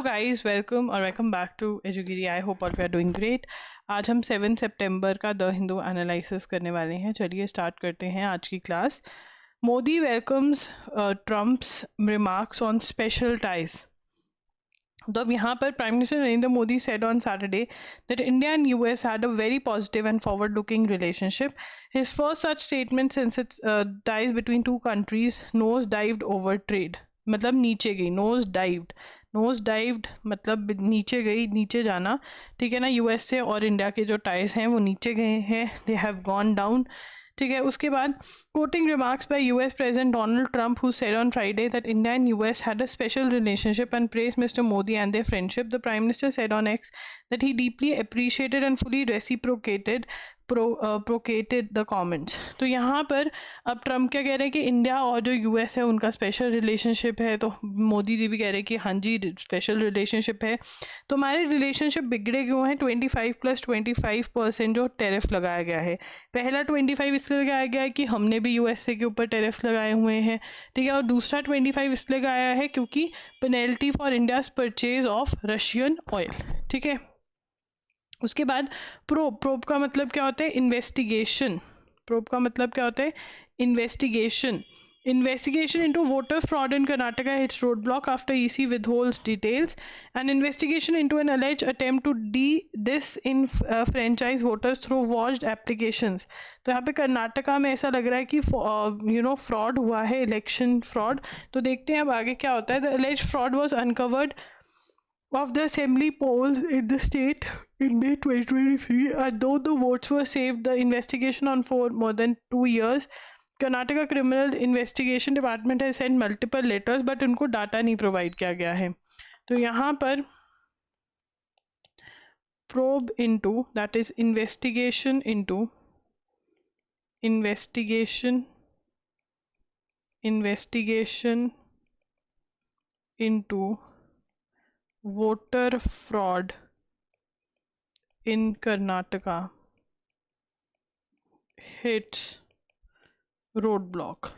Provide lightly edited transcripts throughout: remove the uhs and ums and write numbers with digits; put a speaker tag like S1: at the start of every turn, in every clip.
S1: guys, welcome back to Edugiri. I hope all of you are doing great. आज हम 7 सितंबर का the Hindu analysis करने वाले हैं. चलिए स्टार्ट करते हैं आज की class. Modi welcomes Trump's remarks on special ties. तो अब यहाँ पर prime minister Narendra Modi said on Saturday that India and US had a very positive and forward-looking relationship. His first such statement since its ties between two countries nose dived over trade. मतलब नीचे गई, knows dived मतलब नीचे गई, नीचे जाना. ठीक है ना. यूएस से और इंडिया के जो टाइज हैं वो नीचे गए हैं, दे हैव गॉन डाउन. ठीक है. उसके बाद quoting remarks by US President Donald Trump, who said on Friday that India and US had a special relationship and praised Mr. Modi and their friendship, the Prime Minister said on X that he deeply appreciated and fully reciprocated the comments. तो यहाँ पर अब Trump क्या कह रहे हैं कि India और जो यूएस है उनका स्पेशल रिलेशनशिप है. तो मोदी जी भी कह रहे हैं कि हाँ जी स्पेशल रिलेशनशिप है. तो हमारे रिलेशनशिप बिगड़े क्यों हैं? 25 + 25% जो टैरिफ लगाया गया है. पहला 25 इसलिए लगाया गया है कि हमने भी यूएसए के ऊपर टैरिफ लगाए हुए हैं. ठीक है. और दूसरा 25 इसलिए लगाया है क्योंकि penalty for India's purchase of Russian oil. ठीक है. उसके बाद प्रोब का मतलब क्या होता है? इन्वेस्टिगेशन. प्रोब का मतलब क्या होता है? Investigation. Investigation into voter fraud in Karnataka hits roadblock after EC withholds details. An investigation into an alleged attempt to disenfranchise voters through forged applications. तो यहाँ पे कर्नाटका में ऐसा लग रहा है कि फ्रॉड हुआ है, इलेक्शन फ्रॉड. तो देखते हैं अब आगे क्या होता है. The alleged fraud was uncovered of the assembly polls in the state in May 2023, and though the votes were saved the investigation on for more than 2 years. Karnataka Criminal Investigation Department has sent multiple letters but उनको data नहीं provide किया गया है. तो यहाँ पर probe into, that is investigation into voter fraud in Karnataka hits roadblock.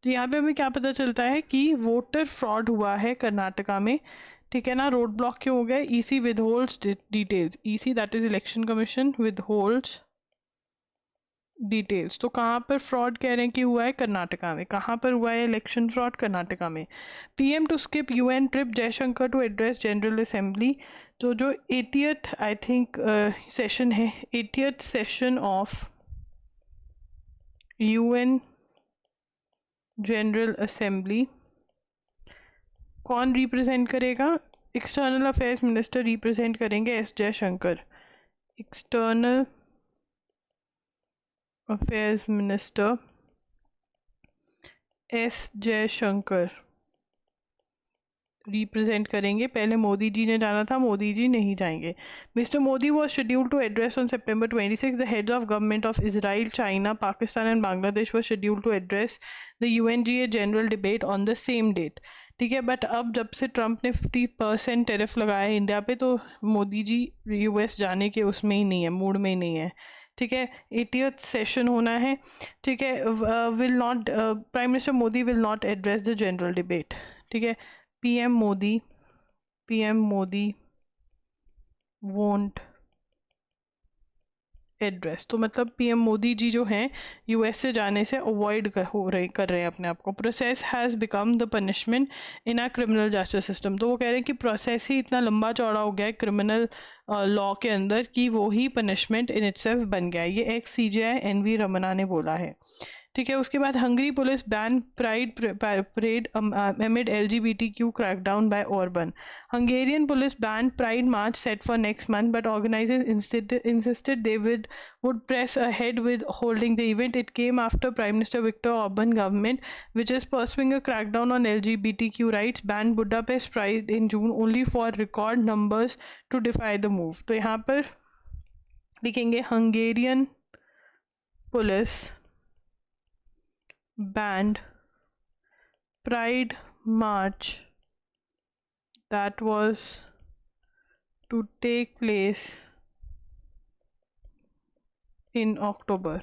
S1: तो यहाँ पे हमें क्या पता चलता है कि वोटर फ्रॉड हुआ है कर्नाटका में. ठीक है ना. रोड ब्लॉक क्यों हो गया? EC withholds details. EC that is election commission withholds details. तो कहाँ पर फ्रॉड कह रहे हैं कि हुआ है? कर्नाटका में. कहाँ पर हुआ है इलेक्शन फ्रॉड? कर्नाटका में. PM to skip UN trip Jaishankar to address general assembly. तो जो 80th आई थिंक सेशन है, 80th session of UN general assembly कौन रिप्रेजेंट करेगा? एक्सटर्नल अफेयर्स मिनिस्टर रिप्रेजेंट करेंगे, S Jaishankar. External affairs minister S Jaishankar represent करेंगे. पहले मोदी जी ने जाना था, मोदी जी नहीं जाएंगे. Mister Modi was scheduled to address on September 26. The heads of government of Israel, China, Pakistan and Bangladesh was scheduled to address the UNGA general debate on the same date. ठीक है. But अब जब से ट्रम्प ने 50% टैरिफ लगाया है इंडिया पे, तो मोदी जी यूएस जाने के उसमें ही नहीं है, मूड में ही नहीं है. ठीक है. 80th सेशन होना है. ठीक है. Will not prime minister Modi will not address the general debate. ठीक है. PM Modi won't address. तो मतलब PM मोदी जी जो हैं यूएस से जाने से अवॉइड कर रहे हैं अपने आप को. Process has become the punishment in a criminal justice system. तो वो कह रहे हैं कि प्रोसेस ही इतना लंबा चौड़ा हो गया है क्रिमिनल लॉ के अंदर कि वो ही पनिशमेंट इन इटसेल्फ बन गया है. ये एक्स CJI NV रमना ने बोला है. ठीक है. उसके बाद Hungary police ban pride parade amid LGBTQ crackdown by Orban. Hungarian police banned Pride March set for next month, but organizers insisted they would press ahead with holding the event. It came after Prime Minister Viktor Orban government, which is pursuing a crackdown on LGBTQ rights, banned Budapest Pride in June only for record numbers to defy the move. तो यहाँ पर लिखेंगे Hungarian police banned Pride March that was to take place in October.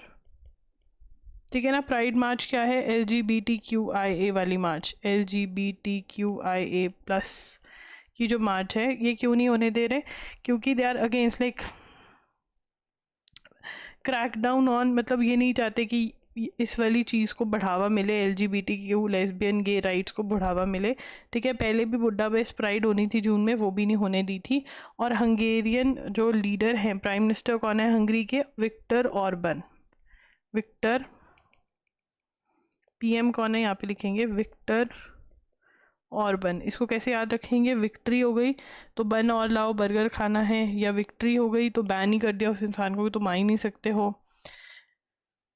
S1: ठीक है ना. Pride मार्च क्या है? LGBTQIA वाली मार्च, LGBTQIA+ की जो मार्च है ये क्यों नहीं होने दे रहे, क्योंकि they are against like crackdown on, मतलब ये नहीं चाहते कि इस वाली चीज़ को बढ़ावा मिले, LGBTQ लेस्बियन गे राइट्स को बढ़ावा मिले। ठीक है, पहले भी बुडापेस्ट प्राइड होनी थी जून में, वो भी नहीं होने दी थी। और हंगेरियन जो लीडर हैं, प्राइम मिनिस्टर कौन है हंगरी के, विक्टर ऑर्बन। विक्टर, PM कौन है यहाँ पे लिखेंगे विक्टर ऑर्बन। इसको कैसे याद रखेंगे, विक्ट्री हो गई तो बन और लाओ बर्गर खाना है, या विक्ट्री हो गई तो बैन ही कर दिया उस इंसान को, तुम आ ही नहीं सकते हो।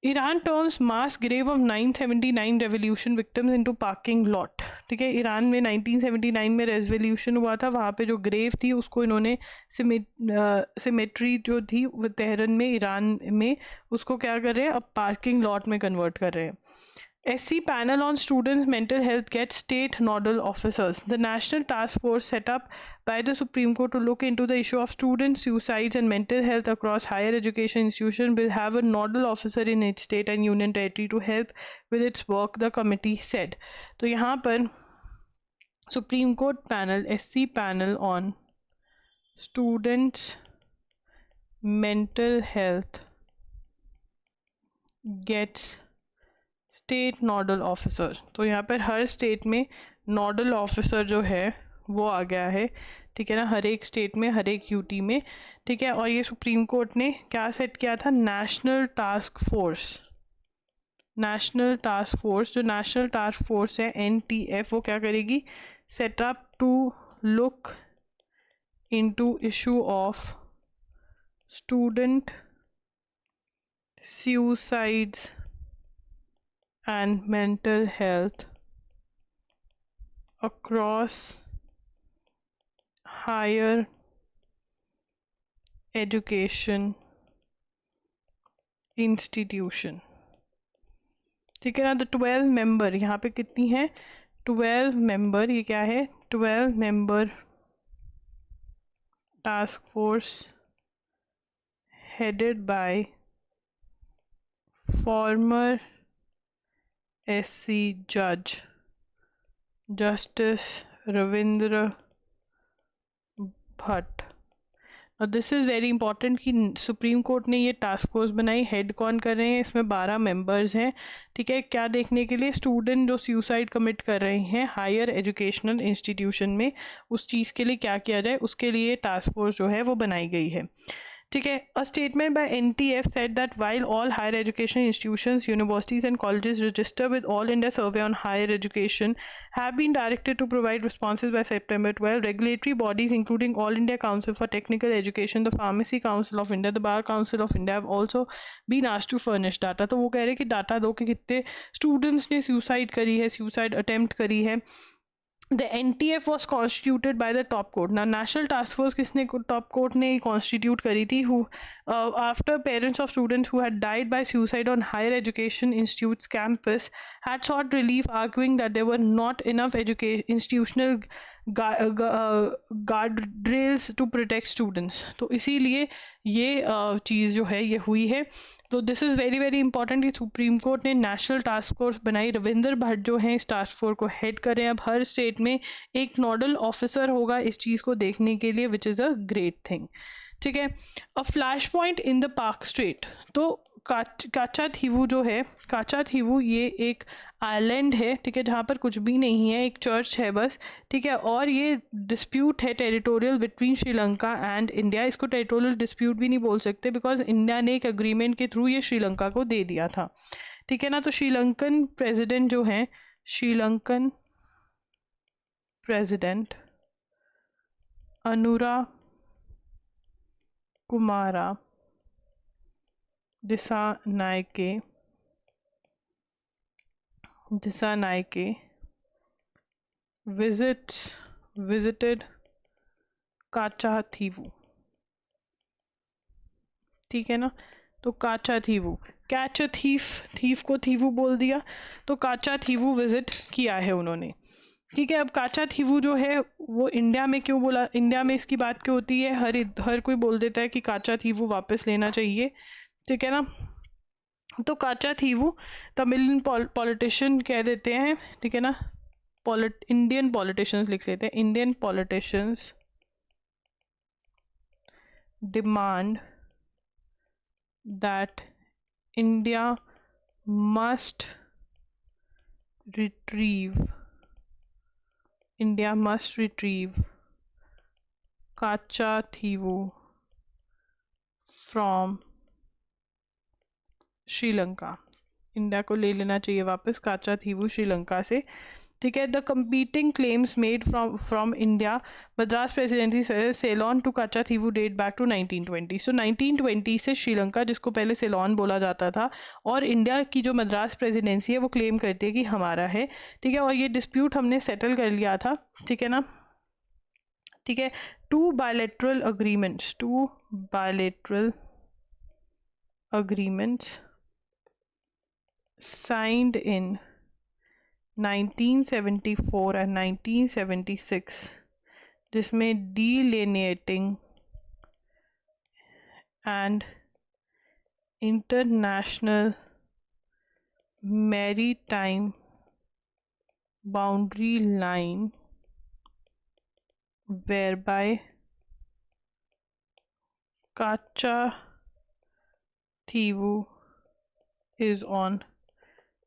S1: Iran turns mass grave of 979 revolution victims into parking lot. ठीक है, ईरान में 1979 में रेवोल्यूशन हुआ था, वहाँ पे जो ग्रेव थी उसको इन्होंने सिमेट्री जो थी वो तेहरान में ईरान में, उसको क्या कर रहे हैं अब पार्किंग लॉट में कन्वर्ट कर रहे हैं। SC panel on students' mental health gets state nodal officers. The National Task Force set up by the Supreme Court to look into the issue of student suicides and mental health across higher education institutions will have a nodal officer in its state and union territory to help with its work, the committee said. तो यहाँ पर Supreme Court panel, SC panel on students' mental health gets state nodal officer. तो यहाँ पर हर state में nodal officer जो है वो आ गया है। ठीक है ना, हर एक स्टेट में, हर एक UT में। ठीक है, और ये सुप्रीम कोर्ट ने क्या सेट किया था, national task force. National task force, जो नेशनल टास्क फोर्स है NTF, वो क्या करेगी, setup to look into issue of student suicides and mental health across higher education institution। ठीक है ना, तो 12 मेंबर यहाँ पे कितनी है, 12 मेंबर, ये क्या है 12 member task force headed by former SC judge Justice Ravindra Bhatt। और दिस इज़ वेरी इंपॉर्टेंट कि सुप्रीम कोर्ट ने ये टास्क फोर्स बनाई, हेड कौन कर रहे हैं, इसमें 12 मेंबर्स हैं। ठीक है, क्या देखने के लिए, स्टूडेंट जो सुसाइड कमिट कर रहे हैं हायर एजुकेशनल इंस्टीट्यूशन में, उस चीज़ के लिए क्या किया जाए, उसके लिए टास्क फोर्स जो है वो बनाई गई है। ठीक है, a statement by NTF said that while all higher education institutions, universities and colleges register with All India Survey on Higher Education have been directed to provide responses by September 12, regulatory bodies including All India Council for Technical Education, the Pharmacy Council of India, the Bar Council of India have also been asked to furnish data। तो वो कह रहे हैं कि data दो कि कितने students ने सुसाइड करी है, सुसाइड अटेम्प्ट करी है। The NTF was constituted by the top court. Now national task force किसने top court ने constitute करी थी, who after parents of students who had died by suicide on higher education institutes campus had sought relief, arguing that there were not enough institutional guardrails to protect students। तो इसीलिए ये चीज़ जो है ये हुई है। तो this is very very important कि सुप्रीम कोर्ट ने नेशनल टास्क फोर्स बनाई, रविंदर भट्ट जो हैं इस टास्क फोर्स को हेड करें। अब हर स्टेट में एक नोडल ऑफिसर होगा इस चीज़ को देखने के लिए, which is a great thing. ठीक है, a flash point in the park straight. तो काचाथीवू जो है, काचाथीवू ये एक आइलैंड है, ठीक है, जहाँ पर कुछ भी नहीं है, एक चर्च है बस। ठीक है, और ये डिस्प्यूट है territorial between Sri Lanka and India. इसको टेरिटोरियल डिस्प्यूट भी नहीं बोल सकते, बिकॉज इंडिया ने एक एग्रीमेंट के थ्रू ये श्रीलंका को दे दिया था। ठीक है ना, तो श्रीलंकन प्रेसिडेंट जो हैं, श्रीलंकन प्रेसिडेंट अनुरा कुमारा दिसानायके visited काचाथीवू। ठीक है ना, तो काचाथीवू, कैच अ थीफ को थीवू बोल दिया, तो काचाथीवू विजिट किया है उन्होंने। ठीक है, अब काचाथीवू जो है वो इंडिया में क्यों बोला, इंडिया में इसकी बात क्यों होती है, हर कोई बोल देता है कि काचाथीवू वापस लेना चाहिए। ठीक है ना, तो काचाथीवू तमिलियन पॉलिटिशियन कह देते हैं। ठीक है ना, इंडियन पॉलिटिशियंस लिख लेते हैं, Indian politicians demand that India must retrieve Kachathivу from Sri Lanka. India को ले लेना चाहिए वापस काचाथीवू श्रीलंका से, ठीक है। The competing claims made from India Madras presidency Ceylon to Katchatheevu date back to 1920। So 1920 से श्रीलंका, जिसको पहले सेलोन बोला जाता था, और इंडिया की जो मद्रास प्रेसिडेंसी है वो क्लेम करती है कि हमारा है, ठीक है। और ये डिस्प्यूट हमने सेटल कर लिया था, ठीक है ना, ठीक है। Two bilateral agreements signed in 1974 and 1976, जिसमें delineating and international maritime boundary line, whereby Kachathivú is on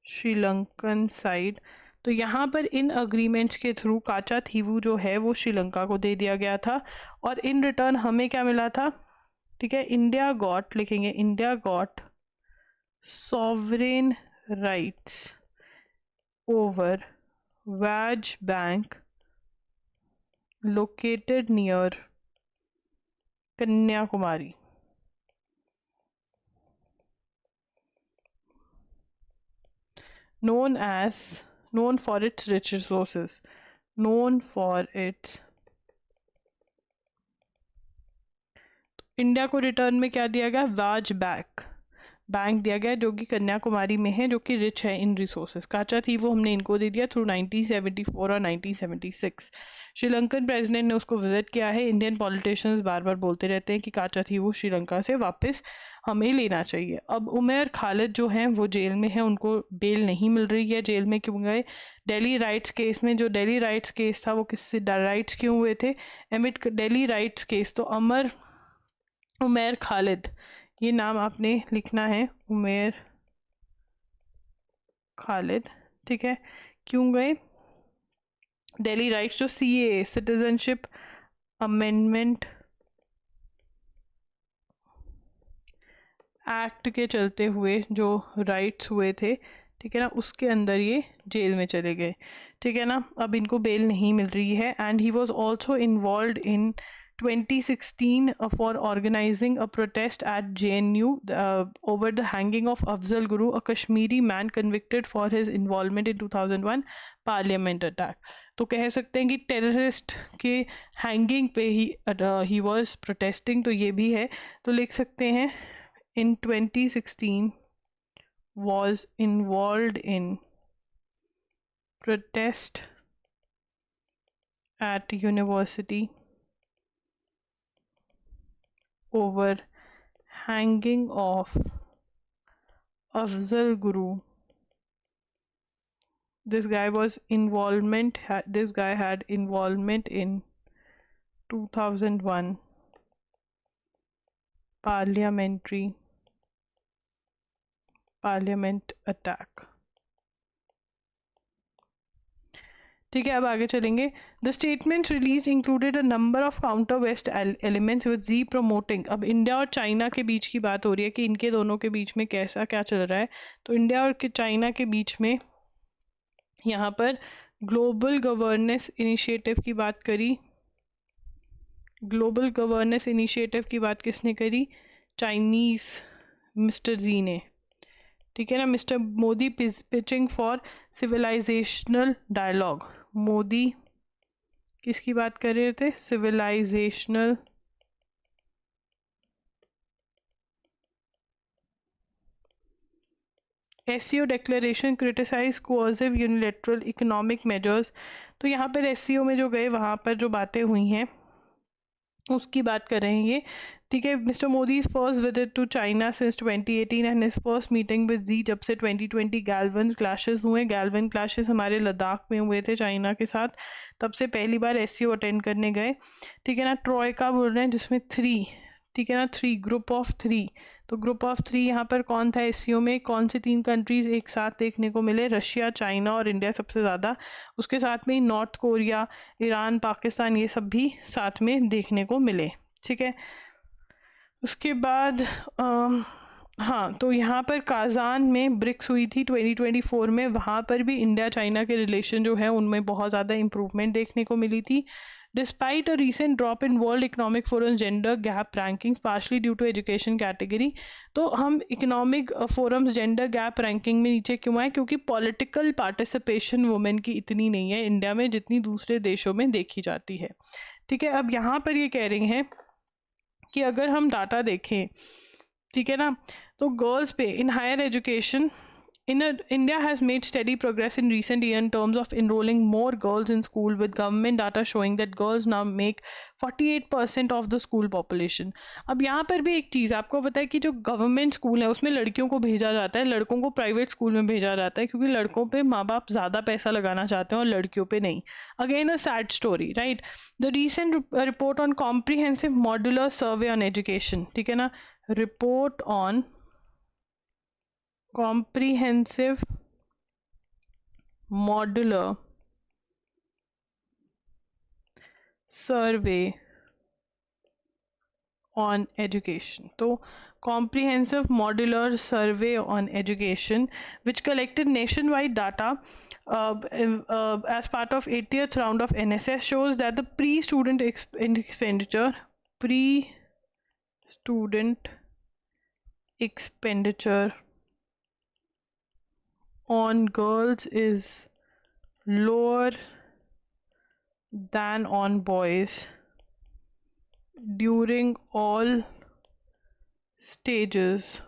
S1: Sri Lankan side. तो यहाँ पर इन अग्रीमेंट्स के थ्रू काचाथीवू जो है वो श्रीलंका को दे दिया गया था, और इन रिटर्न हमें क्या मिला था, ठीक है। इंडिया गॉट, लिखेंगे India got sovereign rights over was bank located near Kanyakumari. known for its rich resources, India को रिटर्न में क्या दिया गया, वाज बैंक दिया गया, जो कि कन्याकुमारी में है, जो कि रिच है इन रिसोर्सेज। काचाथीवू हमने इनको दे दिया थ्रू 1974 और 1976। श्रीलंकन प्रेसिडेंट ने उसको विजिट किया है। इंडियन पॉलिटिशियंस बार बार बोलते रहते हैं कि काचाथीवू श्रीलंका से वापस हमें लेना चाहिए। अब उमर खालिद जो हैं वो जेल में हैं, उनको बेल नहीं मिल रही है। जेल में क्यों गए, दिल्ली राइट्स केस में। जो दिल्ली राइट्स केस था वो किससे राइट्स क्यों हुए थे, एमिट दिल्ली राइट्स केस। तो उमर खालिद, ये नाम आपने लिखना है, उमर खालिद, ठीक है। क्यों गए, दिल्ली राइट्स जो CAA सिटीजनशिप अमेंडमेंट एक्ट के चलते हुए जो राइट्स हुए थे, ठीक है ना, उसके अंदर ये जेल में चले गए, ठीक है ना। अब इनको बेल नहीं मिल रही है। And he was also involved in 2016 for organizing a protest at JNU over the hanging of Afzal Guru, a Kashmiri man convicted for his involvement in 2001 parliament attack। तो कह सकते हैं कि टेररिस्ट के हैंगिंग पे ही वाज प्रोटेस्टिंग, तो ये भी है। तो लिख सकते हैं in 2016 was involved in protest at university over hanging of Afzal Guru। This guy had involvement in 2001 parliament attack, ठीक है। अब आगे चलेंगे। The statement release included a number of counter west elements with G promoting. अब India और China के बीच की बात हो रही है कि इनके दोनों के बीच में कैसा क्या चल रहा है। तो इंडिया और चाइना के बीच में यहाँ पर ग्लोबल गवर्नेंस इनिशिएटिव की बात करी। ग्लोबल गवर्नेंस इनिशिएटिव की बात किसने करी, चाइनीज मिस्टर जी ने, ठीक है ना। Mister Modi pitching for civilisational dialogue. Modi किसकी बात कर रहे थे, civilisational SCO declaration criticise coercive unilateral economic measures. तो यहाँ पर SCO में जो गए वहाँ पर जो बातें हुई हैं उसकी बात कर रहे हैं ये, ठीक है। Mister Modi is first visit to China since 2018 and his first meeting with Xi जब से 2020 गैल्वन क्लैशेस हुए। गैल्वन क्लैशेस हमारे लद्दाख में हुए थे चाइना के साथ, तब से पहली बार एससीओ अटेंड करने गए, ठीक है ना। ट्रॉयका बोल रहे हैं जिसमें 3, ठीक है ना, 3 ग्रुप ऑफ 3। तो ग्रुप ऑफ 3 यहाँ पर कौन था एससीओ में, कौन से 3 कंट्रीज एक साथ देखने को मिले, रशिया, चाइना और इंडिया सबसे ज़्यादा। उसके साथ में ही नॉर्थ कोरिया, ईरान, पाकिस्तान, ये सब भी साथ में देखने को मिले, ठीक है। उसके बाद हाँ, तो यहाँ पर काजान में ब्रिक्स हुई थी 2024 में, वहाँ पर भी इंडिया चाइना के रिलेशन जो है उनमें बहुत ज़्यादा इम्प्रूवमेंट देखने को मिली थी। Despite a recent drop in World Economic Forum gender gap rankings partially due to education category. तो हम Economic Forum's gender gap ranking में नीचे क्यों आए, क्योंकि पॉलिटिकल पार्टिसिपेशन वुमेन की इतनी नहीं है इंडिया में जितनी दूसरे देशों में देखी जाती है, ठीक है। अब यहाँ पर ये कह रही हैं कि अगर हम डाटा देखें, ठीक है ना, तो गर्ल्स पे in higher education India has made steady progress in recent years in terms of enrolling more girls in school, with government data showing that girls now make 48% of the school population. अब यहाँ पर भी एक चीज़ आपको पता है कि जो गवर्नमेंट स्कूल है उसमें लड़कियों को भेजा जाता है, लड़कों को प्राइवेट स्कूल में भेजा जाता है, क्योंकि लड़कों पे माँ बाप ज़्यादा पैसा लगाना चाहते हैं और लड़कियों पे नहीं। Again a sad story, right. The recent report on comprehensive modular survey on education, ठीक है ना, report on comprehensive modular survey on education. So comprehensive modular survey on education which collected nationwide data as part of 80th round of NSS shows that the pre-student expenditure on girls is lower than on boys during all stages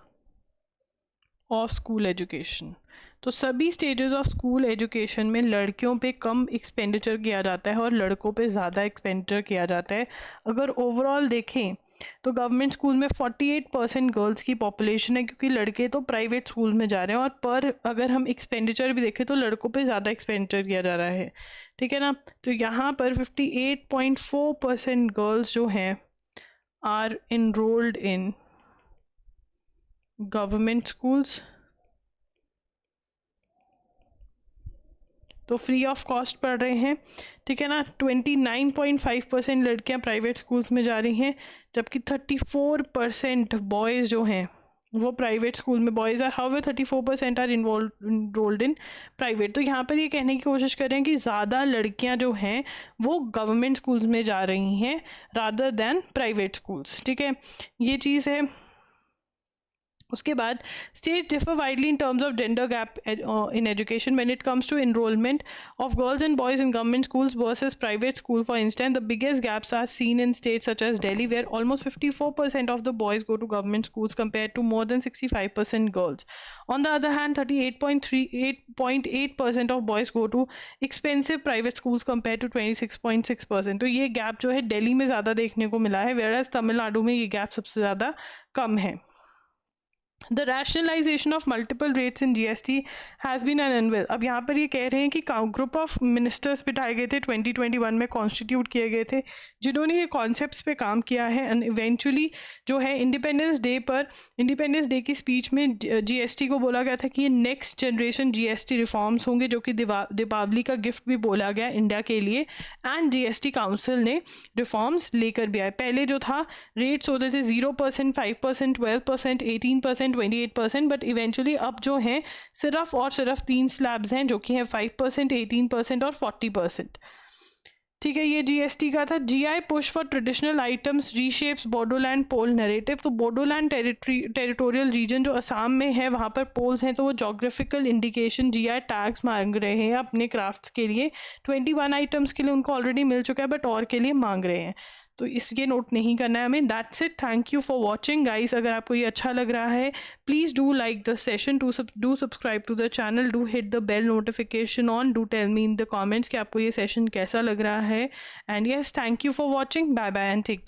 S1: of school education. तो सभी stages of school education में लड़कियों पे कम expenditure किया जाता है और लड़कों पे ज़्यादा एक्सपेंडिचर किया जाता है। अगर ओवरऑल देखें तो गवर्नमेंट स्कूल में 48% गर्ल्स की पॉपुलेशन है, क्योंकि लड़के तो प्राइवेट स्कूल में जा रहे हैं, और पर अगर हम एक्सपेंडिचर भी देखें तो लड़कों पे ज़्यादा एक्सपेंडिचर किया जा रहा है, ठीक है ना। तो यहाँ पर 58.4% गर्ल्स जो हैं are enrolled in government schools, तो फ्री ऑफ कॉस्ट पढ़ रहे हैं, ठीक है ना। 29.5% लड़कियां प्राइवेट स्कूल्स में जा रही हैं, जबकि 34% बॉयज़ जो हैं वो प्राइवेट स्कूल में, boys are how 34% are enrolled in private. तो यहाँ पर ये कहने की कोशिश कर रहे हैं कि ज़्यादा लड़कियाँ जो हैं वो गवर्नमेंट स्कूल्स में जा रही हैं रादर दैन प्राइवेट स्कूल्स, ठीक है, ये चीज़ है। उसके बाद states differ widely in terms of gender gap in education when it comes to enrollment of girls and boys in government schools versus private school. For instance, the biggest gaps are seen in states such as Delhi, where almost 54% of the boys go to government schools compared to more than 65% girls. On the other hand, 38.8% of boys go to expensive private schools compared to 26.6%. तो ये gap जो है दिल्ली में ज़्यादा देखने को मिला है, whereas तमिलनाडु में ये गैप सबसे ज़्यादा कम है। The rationalization of multiple rates in GST has been an anvil. अब यहाँ पर ये कह रहे हैं कि ग्रुप ऑफ मिनिस्टर्स बिठाए गए थे 2021 में, कॉन्स्टिट्यूट किए गए थे, जिन्होंने ये कॉन्सेप्ट्स पे काम किया है, एंड इवेंचुअली जो है इंडिपेंडेंस डे पर, इंडिपेंडेंस डे की स्पीच में जीएसटी को बोला गया था कि ये नेक्स्ट जनरेशन जीएसटी रिफॉर्म्स होंगे, जो कि दीपावली का गिफ्ट भी बोला गया इंडिया के लिए, एंड जीएसटी काउंसिल ने रिफॉर्म्स लेकर भी आए। पहले जो था रेट्स होते थे 0%, 5%, 12%, 18%, 28%, बट इवेंचुअली अब जो हैं सिर्फ और सिर्फ 3 स्लैब्स हैं, जो कि हैं 5%, 18% और 40%, ठीक है। ये जीएसटी का था। GI push for traditional items reshapes Bodoland poll narrative. तो बोडोलैंड टेरिटोरियल रीजन जो असम में है, वहाँ पर पोल्स हैं, तो वो जोग्राफिकल इंडिकेशन जीआई टैग्स मांग रहे हैं अपने क्राफ्ट्स के लिए। 21 आइटम्स के लिए उनको ऑलरेडी मिल चुका है, बट और के लिए मांग रहे हैं, तो इसके नोट नहीं करना है हमें। That's it, thank you for watching guys. अगर आपको ये अच्छा लग रहा है, please do like the session, do subscribe to the channel, do hit the bell notification on, do tell me in the comments कि आपको ये सेशन कैसा लग रहा है। And yes, thank you for watching, bye bye and take care.